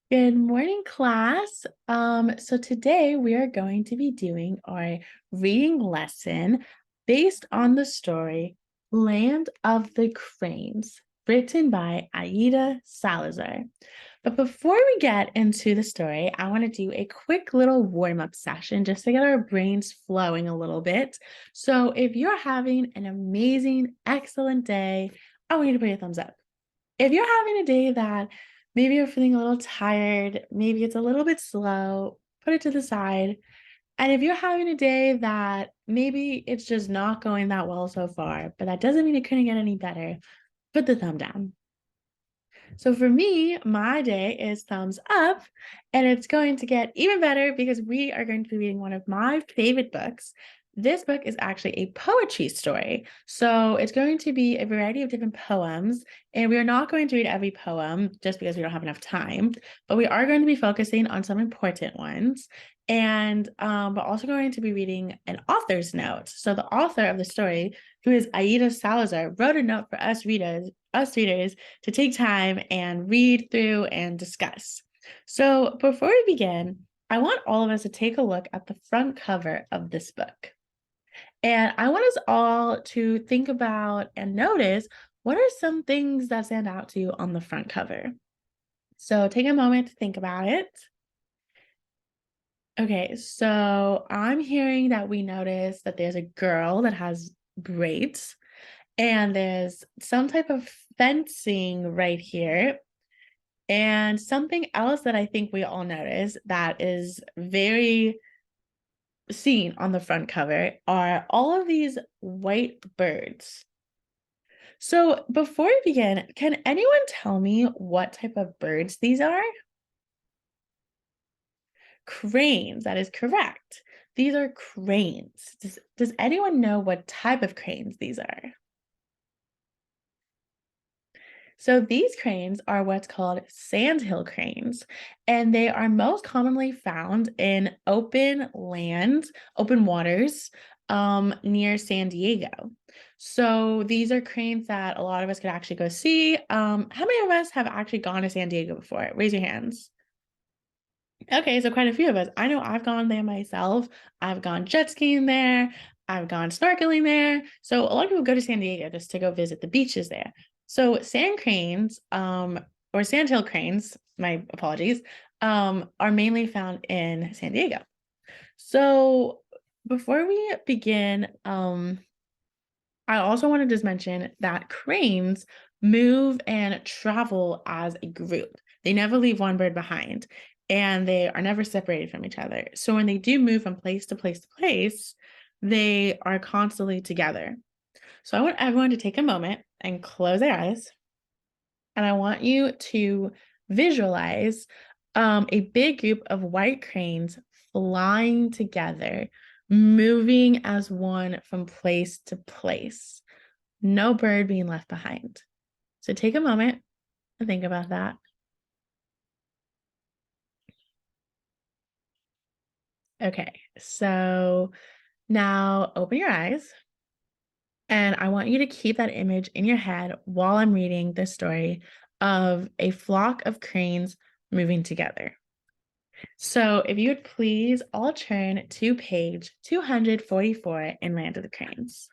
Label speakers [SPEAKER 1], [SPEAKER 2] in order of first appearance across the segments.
[SPEAKER 1] Good morning, class. So today we are going to be doing our reading lesson based on the story Land of the Cranes, written by Aida Salazar. But before we get into the story, I want to do a quick little warm-up session just to get our brains flowing a little bit. So if you're having an amazing, excellent day, I want you to put your thumbs up. If you're having a day that maybe you're feeling a little tired, maybe it's a little bit slow, put it to the side. And if you're having a day that maybe it's just not going that well so far, but that doesn't mean it couldn't get any better, put the thumb down. So for me, my day is thumbs up, and it's going to get even better because we are going to be reading one of my favorite books. This book is actually a poetry story. So it's going to be a variety of different poems, and we are not going to read every poem just because we don't have enough time, but we are going to be focusing on some important ones. And we're also going to be reading an author's note. So the author of the story, who is Aida Salazar, wrote a note for us readers to take time and read through and discuss. So before we begin, I want all of us to take a look at the front cover of this book. And I want us all to think about and notice what are some things that stand out to you on the front cover. So take a moment to think about it. Okay, so I'm hearing that we notice that there's a girl that has braids, and there's some type of fencing right here. And something else that I think we all notice that is very seen on the front cover are all of these white birds. So before we begin, can anyone tell me what type of birds these are? Cranes, that is correct. These are cranes. Does anyone know what type of cranes these are? So these cranes are what's called sandhill cranes, and they are most commonly found in open lands, open waters, near San Diego. So these are cranes that a lot of us could actually go see. How many of us have actually gone to San Diego before? Raise your hands. Okay, so quite a few of us. I know I've gone there myself. I've gone jet skiing there. I've gone snorkeling there. So a lot of people go to San Diego just to go visit the beaches there. So sand cranes, or sandhill cranes, my apologies, are mainly found in San Diego. So before we begin, I also want to just mention that cranes move and travel as a group. They never leave one bird behind, and they are never separated from each other. So when they do move from place to place to place, they are constantly together. So I want everyone to take a moment and close their eyes. And I want you to visualize a big group of white cranes flying together, moving as one from place to place. No bird being left behind. So take a moment and think about that. Okay, so now open your eyes, and I want you to keep that image in your head while I'm reading the story of a flock of cranes moving together. So if you would please all turn to page 244 in Land of the Cranes.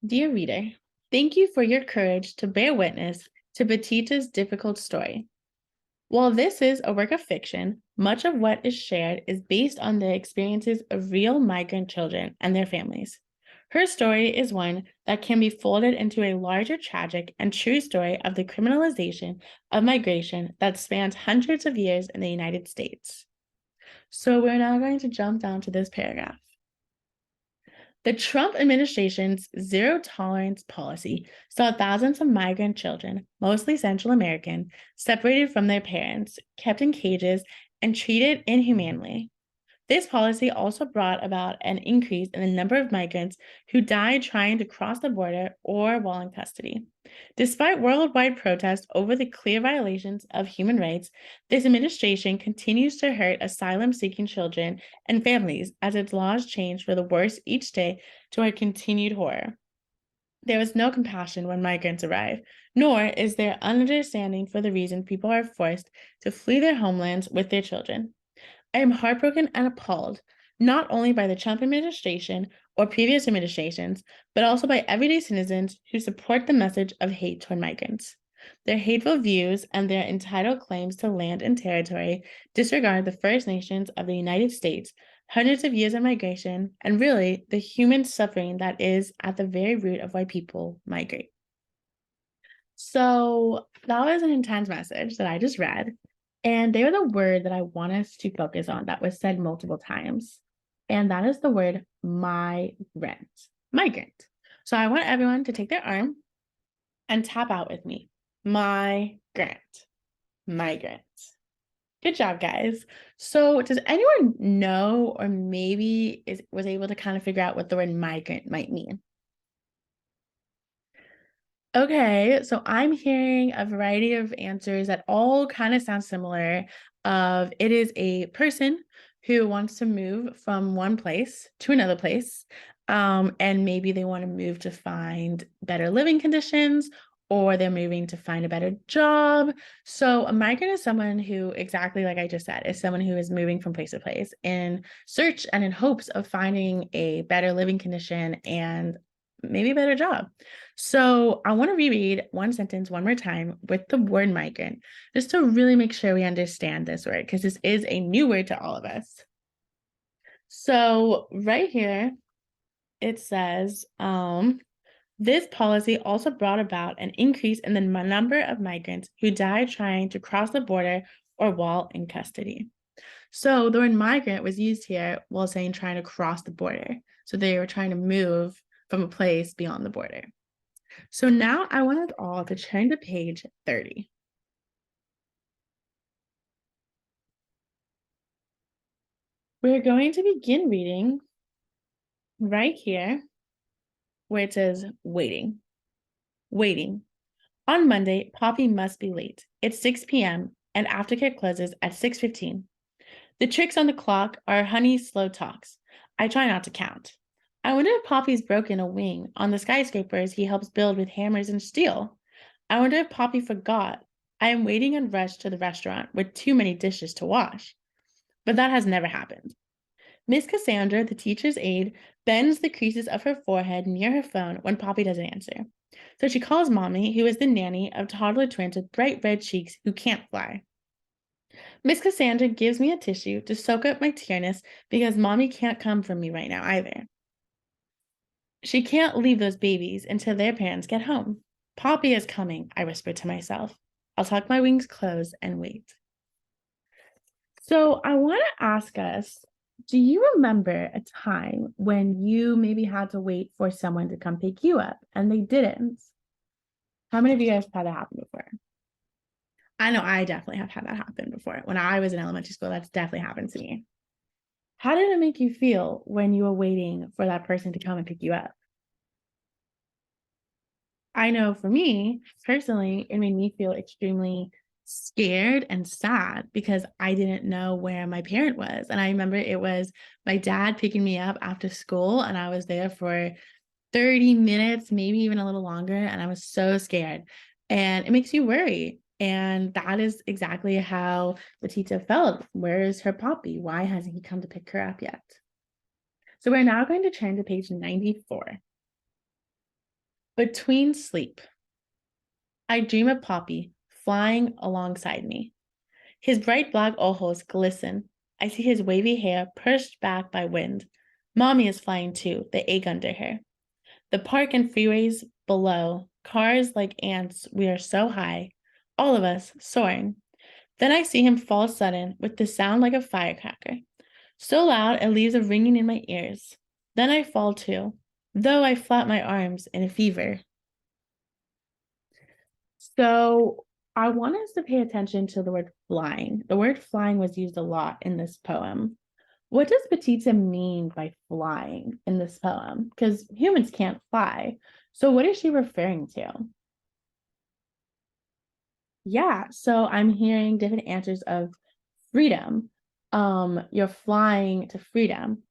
[SPEAKER 1] Dear reader, thank you for your courage to bear witness to Batita's difficult story. While this is a work of fiction, much of what is shared is based on the experiences of real migrant children and their families. Her story is one that can be folded into a larger tragic and true story of the criminalization of migration that spans hundreds of years in the United States. So we're now going to jump down to this paragraph. The Trump administration's zero tolerance policy saw thousands of migrant children, mostly Central American, separated from their parents, kept in cages, and treated inhumanely. This policy also brought about an increase in the number of migrants who died trying to cross the border or while in custody. Despite worldwide protests over the clear violations of human rights, this administration continues to hurt asylum seeking children and families as its laws change for the worse each day to our continued horror. There is no compassion when migrants arrive, nor is there understanding for the reason people are forced to flee their homelands with their children. I am heartbroken and appalled, not only by the Trump administration or previous administrations, but also by everyday citizens who support the message of hate toward migrants. Their hateful views and their entitled claims to land and territory disregard the First Nations of the United States, hundreds of years of migration, and really the human suffering that is at the very root of why people migrate. So that was an intense message that I just read. And they were the word that I want us to focus on that was said multiple times. And that is the word migrant. Migrant. So I want everyone to take their arm and tap out with me. Migrant. Migrant. Good job, guys. So does anyone know or maybe was able to kind of figure out what the word migrant might mean? Okay, so I'm hearing a variety of answers that all kind of sound similar. Of it is a person who wants to move from one place to another place, and maybe they want to move to find better living conditions, or they're moving to find a better job. So a migrant is someone who, exactly like I just said, is someone who is moving from place to place in search and in hopes of finding a better living condition and maybe a better job. So I want to reread one sentence one more time with the word migrant, just to really make sure we understand this word, because this is a new word to all of us. So right here, it says, this policy also brought about an increase in the number of migrants who died trying to cross the border or while in custody. So the word migrant was used here while saying trying to cross the border. So they were trying to move from a place beyond the border. So now I want us all to turn to page 30. We're going to begin reading right here where it says waiting. Waiting. On Monday, Poppy must be late. It's 6 p.m. and aftercare closes at 6:15. The tricks on the clock are Honey's slow talks. I try not to count. I wonder if Poppy's broken a wing on the skyscrapers he helps build with hammers and steel. I wonder if Poppy forgot. I am waiting and rushed to the restaurant with too many dishes to wash. But that has never happened. Miss Cassandra, the teacher's aide, bends the creases of her forehead near her phone when Poppy doesn't answer. So she calls Mommy, who is the nanny of toddler twins with bright red cheeks who can't fly. Miss Cassandra gives me a tissue to soak up my tearness because Mommy can't come for me right now either. She can't leave those babies until their parents get home. Poppy is coming, I whisper to myself. I'll tuck my wings close and wait. So I want to ask us, do you remember a time when you maybe had to wait for someone to come pick you up and they didn't? How many of you guys have had that happen before? I know I definitely have had that happen before. When I was in elementary school, that's definitely happened to me. How did it make you feel when you were waiting for that person to come and pick you up? I know for me, personally, it made me feel extremely scared and sad because I didn't know where my parent was. And I remember it was my dad picking me up after school, and I was there for 30 minutes, maybe even a little longer. And I was so scared. And it makes you worry. And that is exactly how the teacher felt. Where is her Poppy? Why hasn't he come to pick her up yet? So we're now going to turn to page 94. Between sleep. I dream of Poppy flying alongside me. His bright black ojos glisten. I see his wavy hair pushed back by wind. Mommy is flying too, the egg under her. The park and freeways below, cars like ants, we are so high, all of us soaring. Then I see him fall sudden with the sound like a firecracker, so loud it leaves a ringing in my ears. Then I fall too, though I flap my arms in a fever. So I want us to pay attention to the word flying. The word flying was used a lot in this poem. What does Petita mean by flying in this poem? Because humans can't fly. So what is she referring to? Yeah, so I'm hearing different answers of freedom. You're flying to freedom.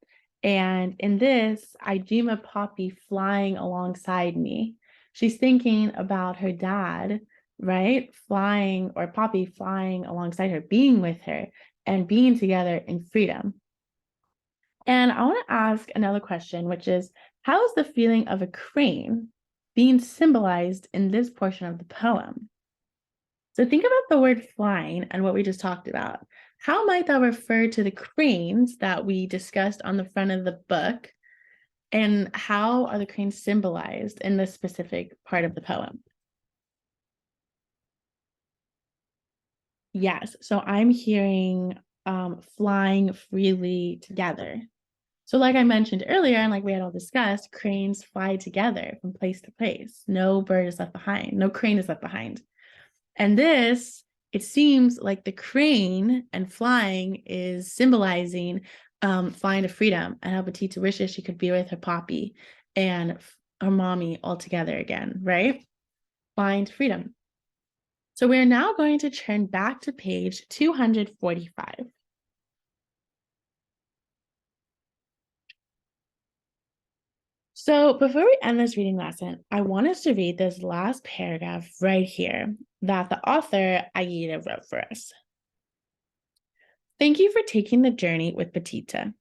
[SPEAKER 1] And in this, I dream of Poppy flying alongside me. She's thinking about her dad, right? Flying, or Poppy flying alongside her, being with her, and being together in freedom. And I want to ask another question, which is how is the feeling of a crane being symbolized in this portion of the poem? So think about the word flying and what we just talked about. How might that refer to the cranes that we discussed on the front of the book? And how are the cranes symbolized in this specific part of the poem? Yes, so I'm hearing flying freely together. So, like I mentioned earlier, and like we had all discussed, cranes fly together from place to place. No bird is left behind, no crane is left behind. And this, it seems like the crane and flying is symbolizing flying to freedom, and how Petita wishes she could be with her Poppy and her mommy all together again, right? Flying to freedom. So we're now going to turn back to page 245. So before we end this reading lesson, I want us to read this last paragraph right here that the author Aida wrote for us. Thank you for taking the journey with Petita.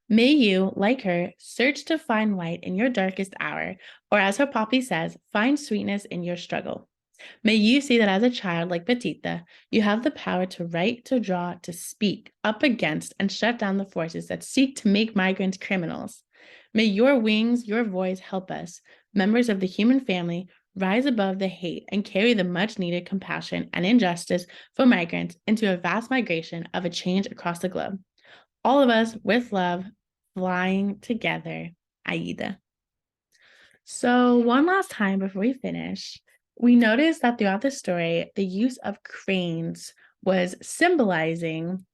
[SPEAKER 1] May you, like her, search to find light in your darkest hour, or as her Poppy says, find sweetness in your struggle. May you see that as a child like Petita, you have the power to write, to draw, to speak up against and shut down the forces that seek to make migrants criminals. May your wings, your voice help us, members of the human family, rise above the hate and carry the much needed compassion and injustice for migrants into a vast migration of a change across the globe. All of us with love, flying together, Aida. So, one last time before we finish, we noticed that throughout the story, the use of cranes was symbolizing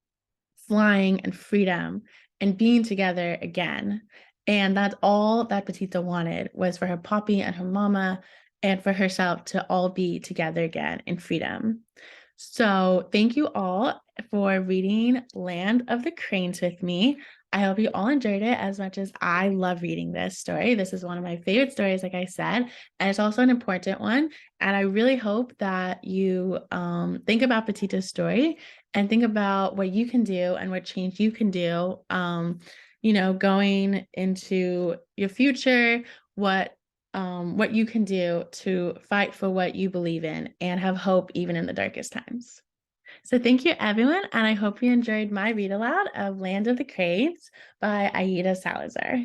[SPEAKER 1] flying and freedom and being together again. And that's all that Petita wanted, was for her Poppy and her mama and for herself to all be together again in freedom. So thank you all for reading Land of the Cranes with me. I hope you all enjoyed it as much as I love reading this story. This is one of my favorite stories, like I said, and it's also an important one. And I really hope that you think about Petita's story and think about what you can do and what change you can do, going into your future, what you can do to fight for what you believe in and have hope even in the darkest times. So thank you, everyone, and I hope you enjoyed my read aloud of Land of the Cranes by Aida Salazar.